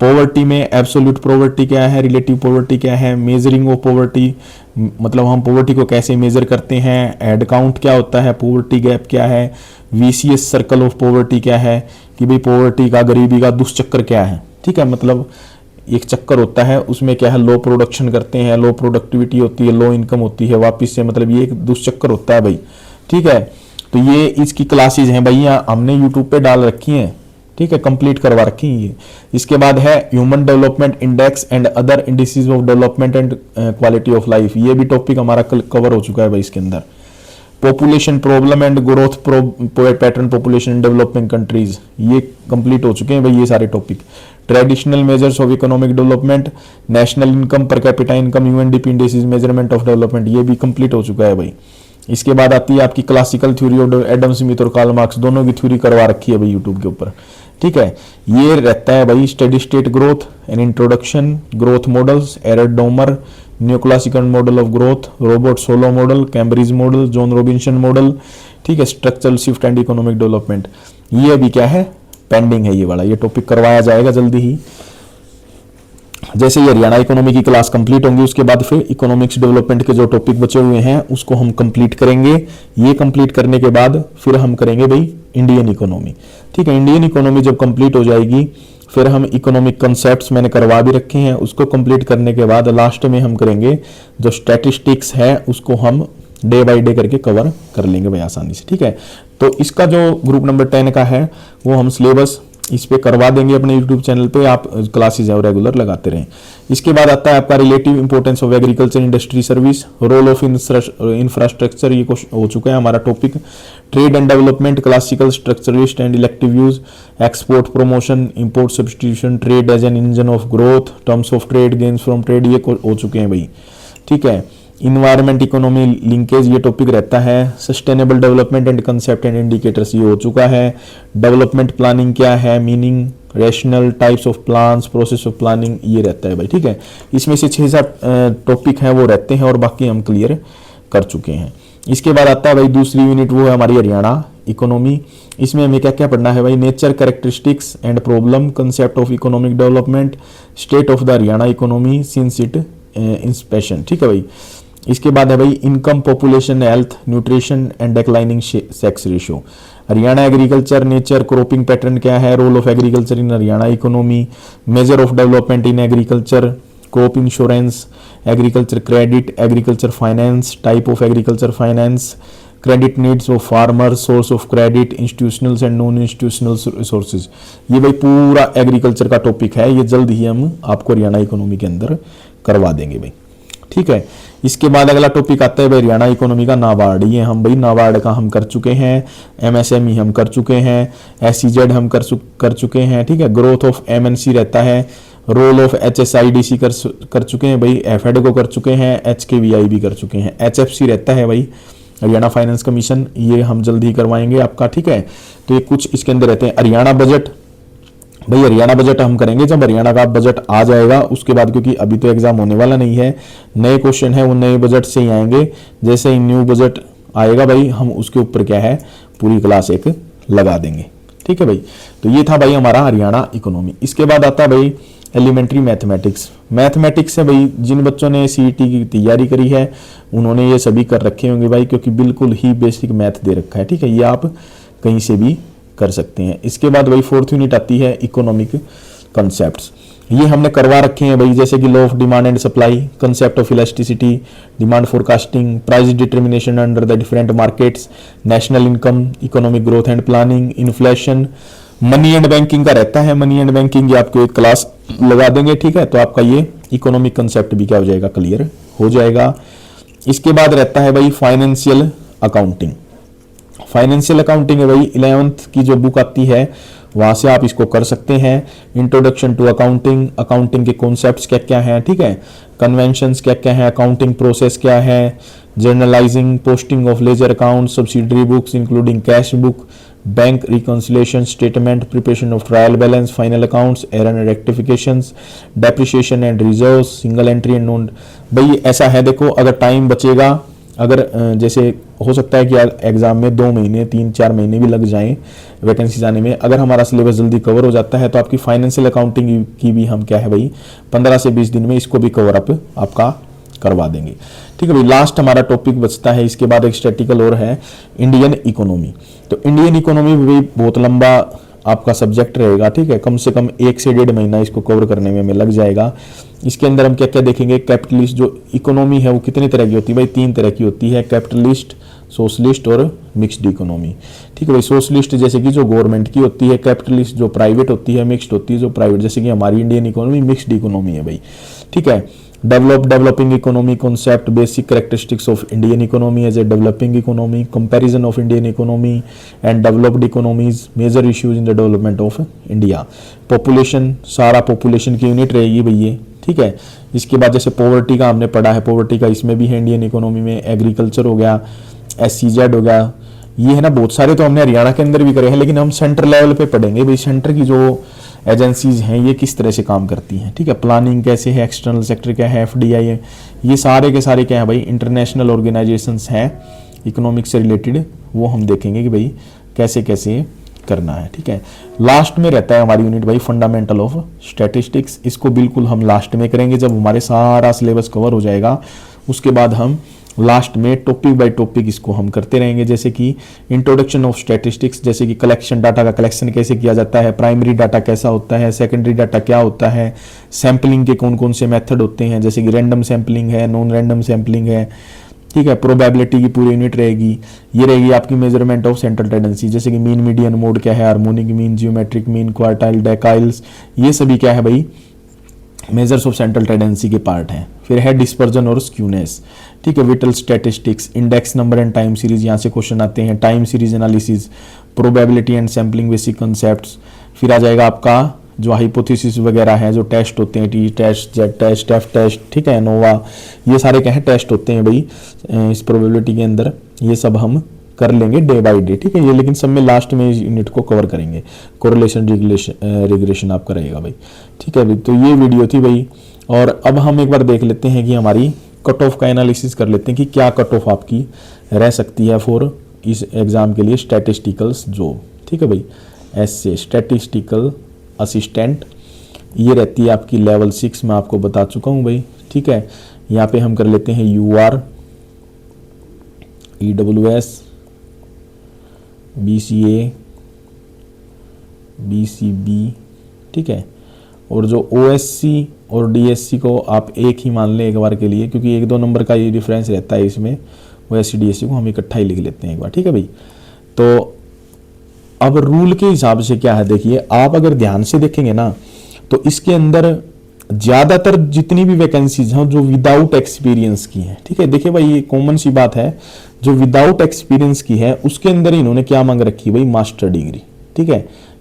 पॉवर्टी में एब्सोल्यूट पॉवर्टी क्या है, रिलेटिव पॉवर्टी क्या है, मेजरिंग ऑफ पॉवर्टी मतलब हम पॉवर्टी को कैसे मेजर करते हैं, हेड काउंट क्या होता है, पॉवर्टी गैप क्या है, वीसीएस सर्कल ऑफ पॉवर्टी क्या है कि भाई पॉवर्टी का गरीबी का दुष्चक्र क्या है। ठीक है, मतलब एक चक्कर होता है उसमें क्या है लो प्रोडक्शन करते हैं, लो प्रोडक्टिविटी होती है, लो इनकम होती है वापिस से, मतलब ये एक दुष्चक्र होता है भाई। ठीक है, तो ये इसकी क्लासेज हैं भाई, यहाँ हमने यूट्यूब पे डाल रखी हैं, ठीक है, कंप्लीट करवा रखी है ये। इसके बाद है human development index and other indices of development and quality of life, ये भी टॉपिक हमारा कवर हो चुका है भाई इसके अंदर। Population problem and growth pattern population in developing countries, ये कंप्लीट हो चुके हैं भाई ये सारे topic. Traditional measures of economic development, national income, per capita income, UNDP indices, measurement of development, ये भी कंप्लीट हो चुका है भाई। इसके बाद आती है आपकी classical theory of Adam Smith और कार्ल मार्क्स, दोनों की थ्योरी करवा रखी है भाई यूट्यूब के ऊपर, ठीक है। ये रहता है भाई steady state growth and introduction, growth models, error Domar, new classical model of growth, robot Solow model, Cambridge model, John Robinson model, ठीक है, structural shift and economic development, ये अभी क्या है, पेंडिंग है ये वाला, ये टॉपिक करवाया जाएगा जल्दी ही। जैसे ये हरियाणा इकोनॉमी की क्लास कंप्लीट होंगी उसके बाद फिर इकोनॉमिक्स डेवलपमेंट के जो टॉपिक बचे हुए हैं उसको हम कंप्लीट करेंगे। ये कंप्लीट करने के बाद फिर हम करेंगे भाई इंडियन इकोनॉमी, ठीक है। इंडियन इकोनॉमी जब कंप्लीट हो जाएगी फिर हम इकोनॉमिक कॉन्सेप्ट्स मैंने करवा भी रखे हैं, उसको कंप्लीट करने के बाद लास्ट में हम करेंगे जो स्टैटिस्टिक्स है उसको हम डे बाय डे करके कवर कर लेंगे भाई आसानी से, ठीक है। तो इसका जो ग्रुप नंबर 10 का है वो हम सिलेबस इस पे करवा देंगे अपने यूट्यूब चैनल पे, आप क्लासेज है रेगुलर लगाते रहें। इसके बाद आता है आपका relative importance of agriculture industry service, role of infrastructure, ये हो चुका है हमारा topic. Trade and development, classical structurist and elective use, export promotion, import substitution, trade as an engine of growth, terms of trade, gains from trade, ये हो चुके हैं भाई, ठीक है। इन्वायरमेंट इकोनॉमी लिंकेज, ये टॉपिक रहता है। Sustainable development and concept and indicators, ये हो चुका है। डेवलपमेंट प्लानिंग क्या है, meaning, rational, types of plans, process of planning, ये रहता है भाई, ठीक है। इसमें से 6-7 टॉपिक हैं वो रहते हैं और बाकी हम क्लियर कर चुके हैं। इसके बाद आता है भाई दूसरी यूनिट, वो है हमारी हरियाणा इकोनॉमी। इसमें हमें क्या क्या पढ़ना है भाई, nature, characteristics and problem, concept of economic development, state of the Haryana economy since it inspection, ठीक है भाई। इसके बाद है भाई income, population, health, nutrition and declining sex ratio, Haryana agriculture, nature, cropping pattern क्या है, role of agriculture in Haryana economy, major of development in agriculture, crop insurance, agriculture credit, agriculture finance, type of agriculture finance, credit needs of farmer, source of credit, institutionals and non institutional resources, ये भाई पूरा agriculture का topic है, ये जल्द ही हम आपको Haryana economy के अंदर करवा देंगे भाई, ठीक है। इसके बाद अगला टॉपिक आता है भाई हरियाणा इकोनॉमी का नाबार्ड, ये हम भाई नाबार्ड का हम कर चुके हैं, एमएसएमई हम कर चुके हैं, एसईजेड हम कर चुके हैं, ठीक है। ग्रोथ ऑफ एमएनसी रहता है, रोल ऑफ एचएसआईडीसी कर चुके हैं भाई, एफएड को कर चुके हैं, एचकेवीआई भी कर चुके हैं, एचएफसी रहता है भाई हरियाणा फाइनेंस कमीशन, ये हम जल्दी ही करवाएंगे आपका, ठीक है। तो ये कुछ इसके अंदर रहते हैं। हरियाणा बजट, भाई हरियाणा बजट हम करेंगे जब हरियाणा का बजट आ जाएगा उसके बाद, क्योंकि अभी तो एग्जाम होने वाला नहीं है, नए क्वेश्चन है वो नए बजट से ही आएंगे। जैसे ही न्यू बजट आएगा भाई हम उसके ऊपर क्या है पूरी क्लास एक लगा देंगे, ठीक है भाई। तो ये था भाई हमारा हरियाणा इकोनॉमी। इसके बाद आता है भाई एलिमेंट्री मैथमेटिक्स। मैथमेटिक्स है भाई जिन बच्चों ने सीईटी की तैयारी करी है उन्होंने ये सभी कर रखे होंगे भाई, क्योंकि बिल्कुल ही बेसिक मैथ दे रखा है, ठीक है। ये आप कहीं से भी कर सकते हैं। इसके बाद भाई 4th यूनिट आती है इकोनॉमिक कॉन्सेप्ट्स, ये हमने करवा रखे हैं भाई, जैसे कि law of demand and supply, concept of elasticity, demand forecasting, price determination under the different markets, national income, economic growth and planning, inflation, money and banking का रहता है। मनी एंड बैंकिंग ये आपको एक क्लास लगा देंगे, ठीक है। तो आपका ये इकोनॉमिक कंसेप्ट भी क्या हो जाएगा, क्लियर हो जाएगा। इसके बाद रहता है भाई फाइनेंशियल अकाउंटिंग। फाइनेंशियल अकाउंटिंग है भाई 11th की जो बुक आती है वहां से आप इसको कर सकते हैं। इंट्रोडक्शन टू अकाउंटिंग, अकाउंटिंग के कॉन्सेप्ट्स क्या क्या हैं, ठीक है। कन्वेंशंस क्या क्या है, अकाउंटिंग प्रोसेस क्या है, journalizing, posting of ledger account, subsidiary books including cash book, bank reconciliation statement, preparation of trial balance, final accounts, error and rectifications, depreciation and reserves, single entry and known. भाई ऐसा है देखो, अगर time बचेगा, अगर जैसे हो सकता है कि एग्जाम में 2 महीने 3-4 महीने भी लग जाएं वैकेंसी आने में, अगर हमारा सिलेबस जल्दी कवर हो जाता है तो आपकी फाइनेंशियल अकाउंटिंग की भी हम क्या है भाई 15 से 20 दिन में इसको भी कवर अप आपका करवा देंगे, ठीक है भाई। लास्ट हमारा टॉपिक बचता है, इसके बाद एक स्टैटिकल और है इंडियन इकोनॉमी। तो इंडियन इकोनॉमी भी बहुत लंबा आपका सब्जेक्ट रहेगा, ठीक है। कम से कम 1 से 1.5 महीना इसको कवर करने में हमें लग जाएगा। इसके अंदर हम क्या क्या देखेंगे, कैपिटलिस्ट जो इकोनॉमी है वो कितनी तरह की होती है भाई, 3 तरह की होती है, कैपिटलिस्ट, सोशलिस्ट और मिक्स्ड इकोनॉमी, ठीक है भाई। सोशलिस्ट जैसे कि जो गवर्नमेंट की होती है, कैपिटलिस्ट जो प्राइवेट होती है, मिक्स्ड होती है जो प्राइवेट, जैसे कि हमारी इंडियन इकोनॉमी मिक्स्ड इकोनॉमी है भाई, ठीक है। Developing economy concept, basic characteristics of Indian economy as a developing economy, comparison of Indian economy and developed economies, major issues in the development of India. Population, सारा population की unit रहेगी भाई ये, ठीक है। इसके बाद जैसे पॉवर्टी का हमने पढ़ा है, पॉवर्टी का इसमें भी है इंडियन इकोनॉमी में। एग्रीकल्चर हो गया, SEZ हो गया, ये है ना, बहुत सारे तो हमने हरियाणा के अंदर भी करे हैं, लेकिन हम सेंटर लेवल पे पढ़ेंगे भाई, सेंटर की जो एजेंसीज हैं ये किस तरह से काम करती हैं, ठीक है। प्लानिंग कैसे है, एक्सटर्नल सेक्टर क्या है, FDI है, ये सारे के सारे क्या है भाई, इंटरनेशनल ऑर्गेनाइजेशंस हैं इकोनॉमिक्स से रिलेटेड, वो हम देखेंगे कि भाई कैसे कैसे करना है, ठीक है। लास्ट में रहता है हमारी यूनिट भाई फंडामेंटल ऑफ स्टैटिस्टिक्स, इसको बिल्कुल हम लास्ट में करेंगे जब हमारे सारा सिलेबस कवर हो जाएगा। उसके बाद हम लास्ट में टॉपिक बाय टॉपिक इसको हम करते रहेंगे, जैसे कि इंट्रोडक्शन ऑफ स्टैटिस्टिक्स, जैसे कि कलेक्शन, डाटा का कलेक्शन कैसे किया जाता है, प्राइमरी डाटा कैसा होता है, सेकेंडरी डाटा क्या होता है, सैम्पलिंग के कौन कौन से मेथड होते हैं, जैसे कि रैंडम सैम्पलिंग है, नॉन रैंडम सैम्पलिंग है, ठीक है। प्रोबेबिलिटी की पूरी यूनिट रहेगी। ये रहेगी आपकी मेजरमेंट ऑफ सेंट्रल टेंडेंसी, जैसे कि मीन, मीडियन, मोड क्या है, harmonic mean, geometric mean, quartile, deciles, ये सभी क्या है भाई, मेजर्स ऑफ सेंट्रल टेंडेंसी के पार्ट हैं। फिर है डिस्पर्जन और स्क्यूनेस, ठीक है। Vital statistics, index number and time series, यहाँ से क्वेश्चन आते हैं। Time series analysis, probability and sampling, basic concepts. फिर आ जाएगा आपका जो हाइपोथेसिस वगैरह है, जो टेस्ट होते हैं, T test, Z test, F test, ठीक है, नोवा, ये सारे क्या है टेस्ट होते हैं भाई इस प्रोबेबिलिटी के अंदर। ये सब हम कर लेंगे डे बाय डे, ठीक है। ये लेकिन सब में लास्ट में इस यूनिट को कवर करेंगे। कोरिलेशन, रिग्रेशन आपका रहेगा भाई, ठीक है भाई। तो ये वीडियो थी भाई, और अब हम एक बार देख लेते हैं कि हमारी कट ऑफ का एनालिसिस कर लेते हैं कि क्या कट ऑफ आपकी रह सकती है फॉर इस एग्जाम के लिए स्टैटिस्टिकल्स जॉब, ठीक है भाई। ऐसे स्टैटिस्टिकल असिस्टेंट ये रहती है आपकी लेवल 6 में, आपको बता चुका हूँ भाई, ठीक है। यहाँ पे हम कर लेते हैं UR, EWS, BCA, BCB, ठीक है। और जो OSC और DSC को आप एक ही मान लें एक बार के लिए, क्योंकि 1-2 नंबर का ये डिफरेंस रहता है इसमें। OSC DSC को हम इकट्ठा ही लिख लेते हैं एक बार, ठीक है भाई। तो अब रूल के हिसाब से क्या है, देखिए आप अगर ध्यान से देखेंगे ना तो इसके अंदर ज्यादातर जितनी भी वैकेंसीज हैं जो विदाउट एक्सपीरियंस की हैं, ठीक है। देखिए भाई ये कॉमन सी बात है, जो विदाउट एक्सपीरियंस की है उसके अंदर इन्होंने क्या मांग रखी है भाई, मास्टर डिग्री, ठीक है।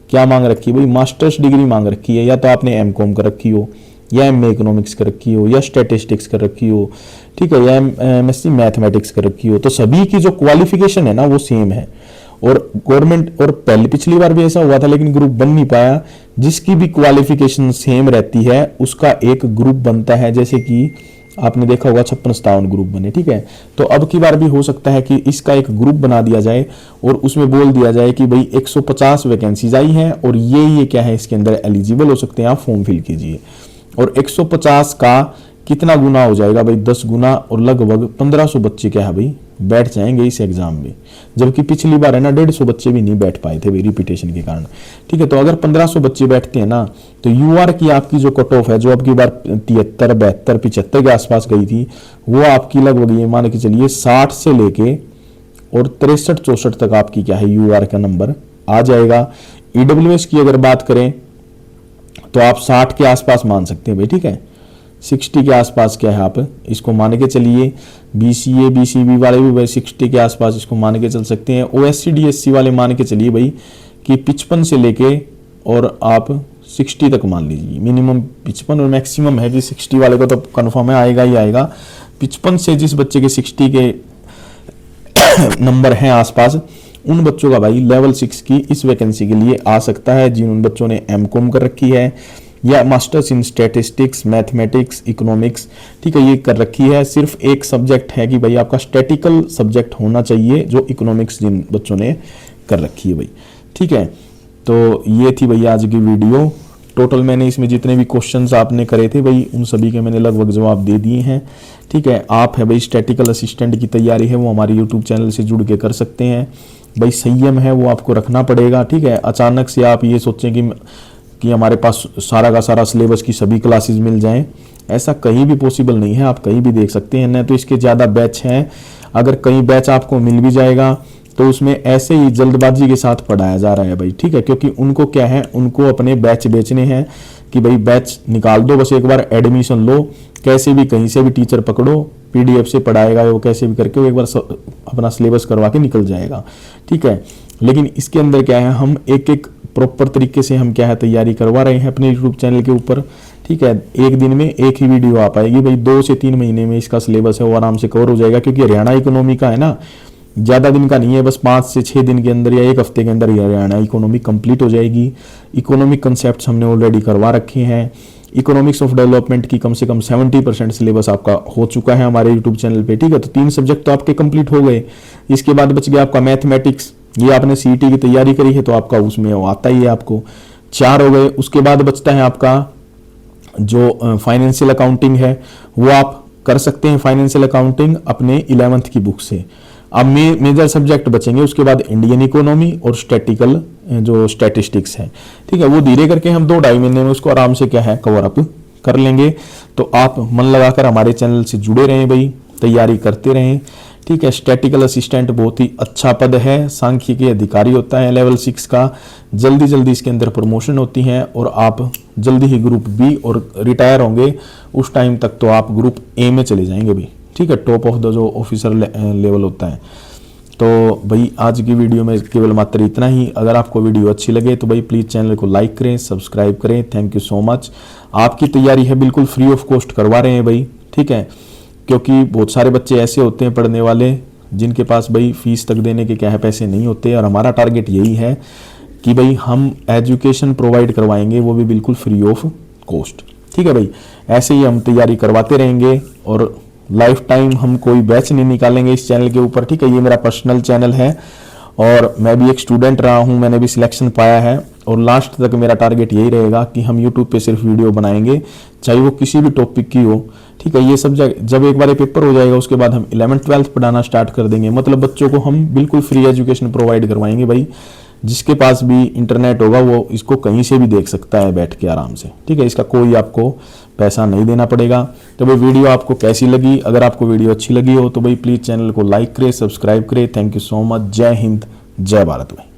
क्या मांग रखी है भाई, मास्टर्स डिग्री मांग रखी है, या तो आपने MCOM कर रखी हो, या MA इकोनॉमिक्स कर रखी हो, या स्टैटिस्टिक्स कर रखी हो, ठीक है, या MSc मैथमेटिक्स कर रखी हो। तो सभी की जो क्वालिफिकेशन है ना वो सेम है। और गवर्नमेंट, और पहले पिछली बार भी ऐसा हुआ था लेकिन ग्रुप बन नहीं पाया, जिसकी भी क्वालिफिकेशन सेम रहती है उसका एक ग्रुप बनता है, जैसे कि आपने देखा होगा 56-57 ग्रुप बने, ठीक है। तो अब की बार भी हो सकता है कि इसका एक ग्रुप बना दिया जाए और उसमें बोल दिया जाए कि भाई 150 वैकेंसीज आई हैं और ये क्या है इसके अंदर एलिजिबल हो सकते हैं, आप फॉर्म फिल कीजिए। और 150 का कितना गुना हो जाएगा भाई, 10 गुना, और लगभग 1500 बच्चे क्या है भाई बैठ जाएंगे इस एग्जाम में, जबकि पिछली बार है ना 150 बच्चे भी नहीं बैठ पाए थे भाई रिपीटेशन के कारण, ठीक है। तो अगर 1500 बच्चे बैठते हैं ना तो UR की आपकी जो कट ऑफ है, जो अब की बार 73, 72, 75 के आसपास गई थी, वो आपकी लगभग ये मान के चलिए 60 से लेके और 63-64 तक आपकी क्या है UR का नंबर आ जाएगा। EWS की अगर बात करें तो आप 60 के आसपास मान सकते हैं भाई, ठीक है। 60 के आसपास क्या है आप इसको मान के चलिए। BCA, BCB वाले भी भाई 60 के आसपास इसको मान के चल सकते हैं। OSC DSC वाले मान के चलिए भाई कि 55 से लेके और आप 60 तक मान लीजिए, मिनिमम 55 और मैक्सिमम है कि 60 वाले को तो कन्फर्म है आएगा ही आएगा। 55 से जिस बच्चे के 60 के नंबर हैं आसपास, उन बच्चों का भाई लेवल 6 की इस वैकेंसी के लिए आ सकता है, जिन बच्चों ने MCOM कर रखी है या masters in statistics, mathematics, economics, ठीक है, ये कर रखी है। सिर्फ एक सब्जेक्ट है कि भाई आपका स्टैटिकल सब्जेक्ट होना चाहिए, जो इकोनॉमिक्स जिन बच्चों ने कर रखी है भाई, ठीक है। तो ये थी भैया आज की वीडियो, टोटल मैंने इसमें जितने भी क्वेश्चंस आपने करे थे भाई उन सभी के मैंने लगभग जवाब दे दिए हैं। ठीक है, आप है भाई स्टैटिकल असिस्टेंट की तैयारी है वो हमारे यूट्यूब चैनल से जुड़ के कर सकते हैं। भाई संयम है वो आपको रखना पड़ेगा। ठीक है, अचानक से आप ये सोचें कि हमारे पास सारा का सारा सिलेबस की सभी क्लासेस मिल जाएं, ऐसा कहीं भी पॉसिबल नहीं है। आप कहीं भी देख सकते हैं, न तो इसके ज़्यादा बैच हैं। अगर कहीं बैच आपको मिल भी जाएगा तो उसमें ऐसे ही जल्दबाजी के साथ पढ़ाया जा रहा है भाई। ठीक है, क्योंकि उनको क्या है, उनको अपने बैच बेचने हैं कि भाई बैच निकाल दो, बस एक बार एडमिशन लो, कैसे भी कहीं से भी टीचर पकड़ो, पीडीएफ से पढ़ाएगा वो कैसे भी करके वो एक बार अपना सिलेबस करवा के निकल जाएगा। ठीक है, लेकिन इसके अंदर क्या है, हम एक एक प्रॉपर तरीके से हम क्या है तैयारी करवा रहे हैं अपने यूट्यूब चैनल के ऊपर। ठीक है, एक दिन में एक ही वीडियो आ पाएगी भाई, 2 से 3 महीने में इसका सिलेबस है वो आराम से कवर हो जाएगा, क्योंकि हरियाणा इकोनॉमी का है ना, ज़्यादा दिन का नहीं है, बस 5 से 6 दिन के अंदर या 1 हफ्ते के अंदर हरियाणा इकोनॉमी कंप्लीट हो जाएगी। इकोनॉमिक कंसेप्ट्स हमने ऑलरेडी करवा रखे हैं। इकोनॉमिक्स ऑफ डेवलपमेंट की कम से कम 70% सिलेबस आपका हो चुका है हमारे यूट्यूब चैनल पे। ठीक है, तो 3 सब्जेक्ट तो आपके कंप्लीट हो गए। इसके बाद बच गया आपका मैथमेटिक्स, ये आपने सीईटी की तैयारी करी है तो आपका उसमें वो आता ही है, आपको 4 हो गए। उसके बाद बचता है आपका जो फाइनेंशियल अकाउंटिंग है वो आप कर सकते हैं, फाइनेंशियल अकाउंटिंग अपने 11th की बुक से। अब मेजर सब्जेक्ट बचेंगे, उसके बाद इंडियन इकोनॉमी और स्टैटिकल जो स्टैटिस्टिक्स है। ठीक है, वो धीरे करके हम 2-2.5 महीने में उसको आराम से क्या है कवर अप कर लेंगे। तो आप मन लगाकर हमारे चैनल से जुड़े रहें भाई, तैयारी करते रहें। ठीक है, स्टैटिकल असिस्टेंट बहुत ही अच्छा पद है, सांख्यिकी अधिकारी होता है लेवल 6 का। जल्दी जल्दी इसके अंदर प्रमोशन होती है और आप जल्दी ही ग्रुप बी और रिटायर होंगे, उस टाइम तक तो आप ग्रुप ए में चले जाएंगे भाई। ठीक है, टॉप ऑफ द जो ऑफिसर लेवल होता है। तो भाई आज की वीडियो में केवल मात्र इतना ही। अगर आपको वीडियो अच्छी लगे तो भाई प्लीज़ चैनल को लाइक करें, सब्सक्राइब करें। Thank you so much. आपकी तैयारी है बिल्कुल फ्री ऑफ कॉस्ट करवा रहे हैं भाई। ठीक है, क्योंकि बहुत सारे बच्चे ऐसे होते हैं पढ़ने वाले जिनके पास भाई फीस तक देने के क्या है पैसे नहीं होते, और हमारा टारगेट यही है कि भाई हम एजुकेशन प्रोवाइड करवाएंगे, वो भी बिल्कुल फ्री ऑफ कॉस्ट। ठीक है भाई, ऐसे ही हम तैयारी करवाते रहेंगे और लाइफ टाइम हम कोई बैच नहीं निकालेंगे इस चैनल के ऊपर। ठीक है, ये मेरा पर्सनल चैनल है और मैं भी एक स्टूडेंट रहा हूँ, मैंने भी सिलेक्शन पाया है और लास्ट तक मेरा टारगेट यही रहेगा कि हम यूट्यूब पे सिर्फ वीडियो बनाएंगे, चाहे वो किसी भी टॉपिक की हो। ठीक है, ये सब जब एक बार पेपर हो जाएगा उसके बाद हम 11th 12th पढ़ाना स्टार्ट कर देंगे। मतलब बच्चों को हम बिल्कुल फ्री एजुकेशन प्रोवाइड करवाएंगे भाई। जिसके पास भी इंटरनेट होगा वो इसको कहीं से भी देख सकता है बैठ के आराम से। ठीक है, इसका कोई आपको पैसा नहीं देना पड़ेगा। तो भाई वीडियो आपको कैसी लगी, अगर आपको वीडियो अच्छी लगी हो तो भाई प्लीज़ चैनल को लाइक करें, सब्सक्राइब करें। Thank you so much. जय हिंद, जय भारत भाई।